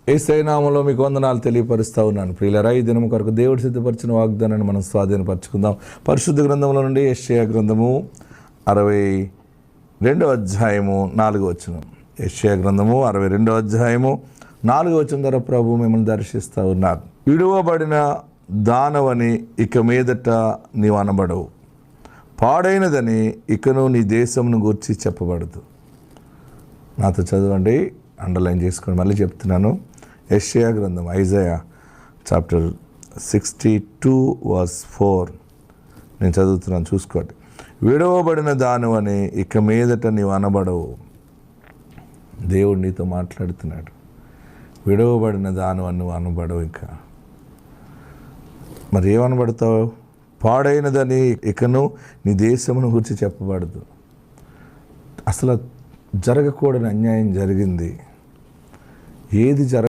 యేసయ్య నామములో మీకు వందనాలు తెలియపరుస్తూ ఉన్నాను. ప్రియులారా, ఈ దినం కొరకు దేవుడు సిద్ధపరిచిన వాగ్దానాన్ని మనం స్వాధీనపరచుకుందాం. పరిశుద్ధ గ్రంథంలో నుండి యెషయా గ్రంథము 62వ అధ్యాయము 4వ వచనం. యెషయా గ్రంథము 62వ అధ్యాయము 4వ వచనం ద్వారా ప్రభు మిమ్మల్ని దర్శిస్తూ ఉన్నారు. విడువబడిన దానవని ఇక మీదట నీవు అనబడవు, పాడైనదని ఇకను నీ దేశమును గూర్చి చెప్పబడదు. నాతో చదవండి, అండర్లైన్ చేసుకోండి. మళ్ళీ చెప్తున్నాను. యెషయా గ్రంథం, ఐజయా చాప్టర్ 62:4 నేను చదువుతున్నాను, చూసుకోండి. విడవబడిన దానివని ఇక మీదట నీవు అనబడవు. దేవుడు నీతో మాట్లాడుతున్నాడు. విడవబడిన దానివని నువ్వు అనబడవు. ఇంకా మరి ఏమనబడతావు? పాడైనదని ఇకను నీ దేశమును గురించి చెప్పబడదు. అసలు జరగకూడని అన్యాయం జరిగింది. ఏది